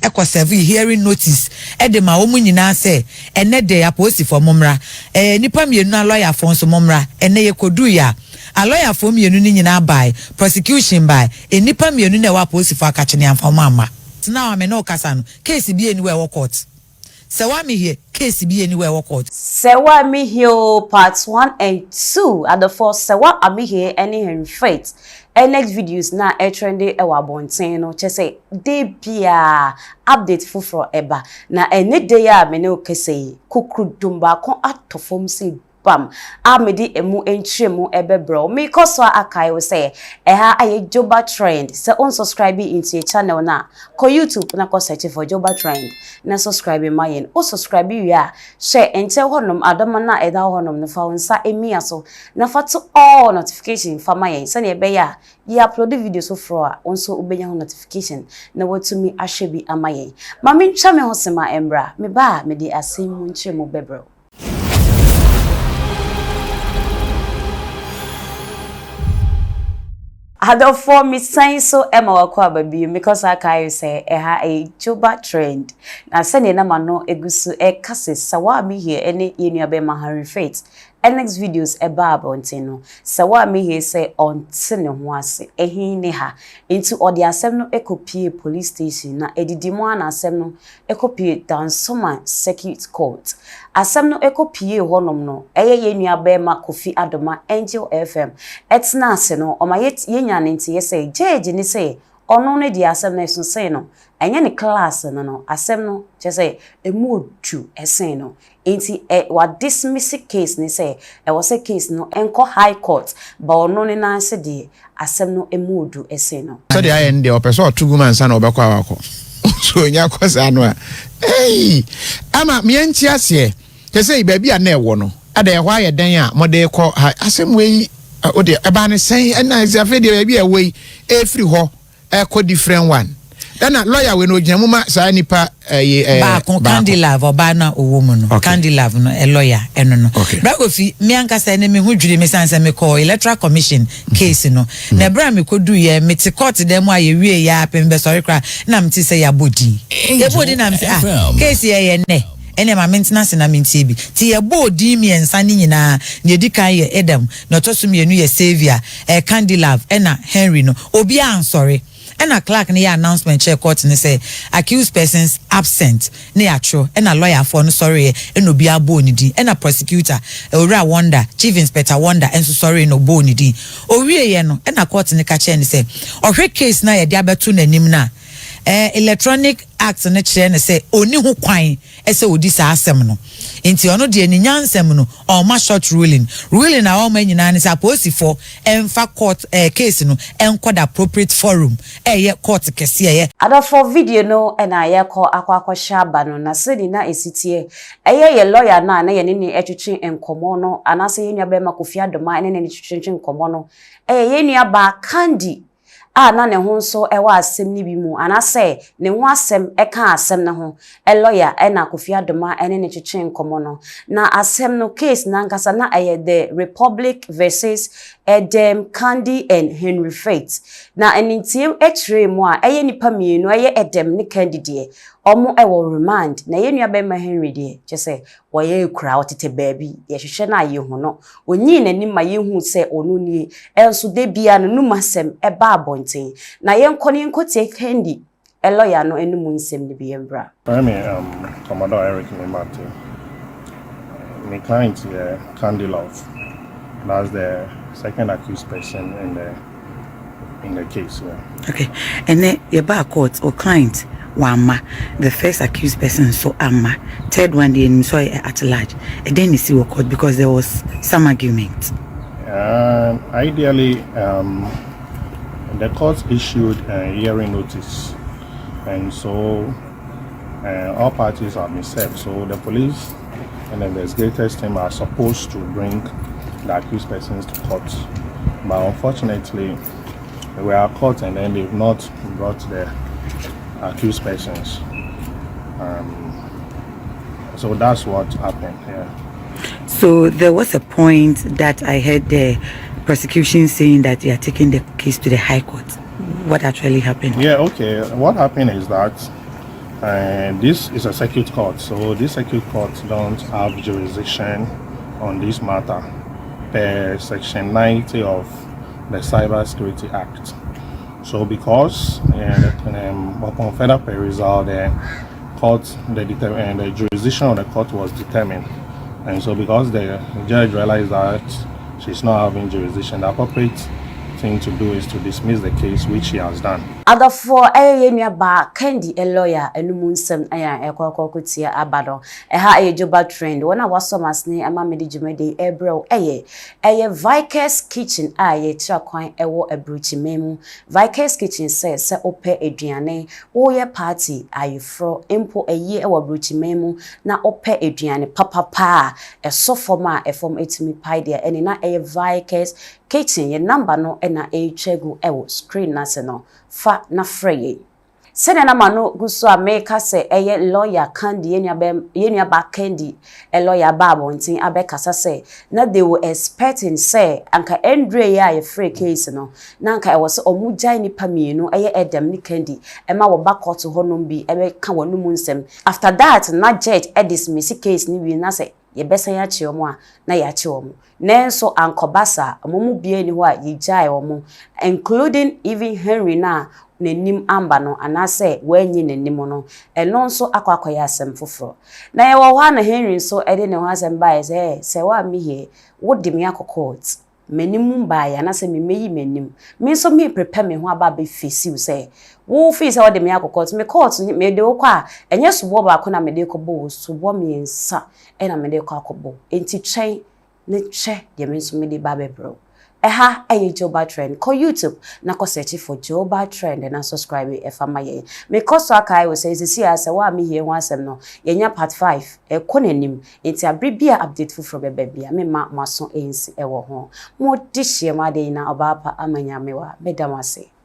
eko serve hearing notice e de ma omu nyina se ene de aposi for momra nipa mienu na lawyer for nso momra ene ye kodu ya a lawyer for mienu ni nyina by prosecution by nipa mienu na wa aposi for akache ne amfa mama now am no kasa no case bi anywhere wo court Serwaa Amihere case bi anywhere wo court Serwaa Amihere parts 1 and 2 at the first Serwaa Amihere any Fitz next videos na trending e wa bonten no che say dey bia update fufro eba na ene dey a me ne o kese kukrudum ba kon atofom say bam amedi emu entremu ebebro me koso akai we say ha aye joba trend se unsubscribe into your channel na ko YouTube na ko search for joba trend na subscribe mayen o subscribe ya share ente honom adama na eda honom no fa wonsa emia so na fa to all notification fa mayen se ne be ya ye upload videos so for onso ubenya notification na watumi ahwebi amayen ma me ntwa me hosema embra me ba me di asem ntremu bebro Other for me saying so Emma wakwa baby because I can say a joba trend. Na send na mano egusu kase Serwaa Amihere any yenuabe mahari Fitz. Next videos eba ontino. Serwaa Amihere say ontine ho ase ehin ne ha into odi asem no ekopie police station na edidimo na asem no ekopie Dansoma circuit court. Asem no ekopie honom no eye yenuabe ma Kofi Adoma Angel FM. Etna ase no omayet yenya nti yese jeje ni say ono ne di asem na so say no enye ne class no asem no je say emodu esen no enti wa dismiss case ni say e was a case no enko high court ba ono ne na se di asem no emodu esen no so dey end the person otugu man san obekwa awako so nya kwasa no ama me nti ase ke say baby a na ewo no ada e hwa ye den a mode ko asem we o de eba ne sen na izafe de baby away free ho ko different one then lawyer we no gyamuma sa nipa ba kon candy love oba na owo mu no candy love no lawyer eno no Bragofi me ankasa ne me hu dwure me sanse me call electoral commission case no na bra me kodu ye me te court dem a ye wie ya pembe sorry kra na me ti say ya bodi na me case ye ne ene ma maintenance na mintie bi ti ye bodi mi ensa ni nyina ne di kan ye Edem na otoso mienu ye Savior Candy Love ena Henry no obi an sorry ena clerk ne announcement check court ne say accused persons absent ne atro ena lawyer for no sorry ena obi abo ni di ena prosecutor Owura Wonder Chief Inspector Wonder enso sorry no bo ni di owie ye no ena court ne ka che ne say ohwe case na ye de abeto nanim na electronic act na kire ne say oni ho kwan ese odi sa asem no enti ono de ni nyansem no o ma short ruling na o ma nyina ne say police for enfa court case no enkwada appropriate forum ye court kese ye ada for video no na ye ko akwa shaba no na sedi na esitie ye lawyer na ye ne etwetwe enkomo no anase ye nua be ma Kofi Adoma ne etwetwe enkomo no ye nua ba Candy na ne ho so ewa asem ni bi mu anase ne ho asem eka asem na ho lawyer na Kofi Adoma ene ne twetwe nkomo no na asem no case na nkasa na the Republic versus Edem Candy and Henry Fitz na enintie etre mu a nipa mienu Edem ne Candy de omo ewo remand na nua be ma Henry de che se woye ekura otete baabi ye hwehwe na ye ho no onyi nani ma ye hu se onu nie enso de bia no numasem eba abonten na ye nkoni nkotie Candy lawyer no enum nsem ne bi embra Commodore Eric Memati my client Candy Love that's the second accused person in the case okay and then your back court or client Wama, the first accused person so Amma, third one the so at large. And then you see what court because there was some argument. Ideally, the court issued a hearing notice, and so all parties are served. So the police and the investigators team are supposed to bring the accused persons to court, but unfortunately, we are caught and then they've not brought the accused persons. So that's what happened here. So there was a point that I heard the prosecution saying that they are taking the case to the High Court. What actually happened? Yeah, okay. What happened is that This is a circuit court, so this circuit court don't have jurisdiction on this matter per section 90 of the Cyber Security Act. So because upon further perusal, the jurisdiction of the court was determined, and so because the judge realized that she's not having jurisdiction, the appropriate thing to do is to dismiss the case, which she has done. Other for a ba Candy a lawyer and Munsem a quacotia abado, a high job trend. When I was so much near a mammy jumede ebro a Vickers kitchen a traquine a war a bruchy memo. Vickers kitchen says, Sir Ope Adriane, or your party, are you fro impo a year or bruchy memo, now Ope Adriane, papa, a sophomore, a form it me pie there, and in a Vickers kitchen, your number no, and a chegu ewo screen national. Fa na freye sene na mano guso ameka se eye lawyer Candy yenya ba Candy a lawyer babo ntin abekasa se na they were expecting say anka Andre ya ye free case no na anka e was omugyan ni pamienu eye Edem ni Candy e ma wo back court honom bi e ka wonu mu nsem. After that na judge e dismiss case ni wi na se ye besa ya chi omo a na ya chi omo nenso ankobasa amomu bie ni ho a ye jai omo, including even Henry na nenim amba no anase wanyi nenim no eno nso akwakoya asem foforo na ye wo ha na Henry nso ede ne ho asem ba ye Serwaa Amihere wodi me akokot menim ba ya na se me meyi menim me nso me prepare me ho aba be fesi say wo fi se wodi me akokot me court me de wo kwa enye subo ba ko na me de ko bo subo me nsa e na me de ko akobo enti twɛn ne hwɛ de me nso me de ba bebro eha aye Joba Trend ko YouTube na ko search for Joba Trend na subscribe efama ye me ko so akai we say Serwaa Amihere ho asem no yenya part 5 e ko nanim enti abribia update fufro bebia me ma maso ensi e wo ho mo dihye ma de na oba pa amanya mewa medamase.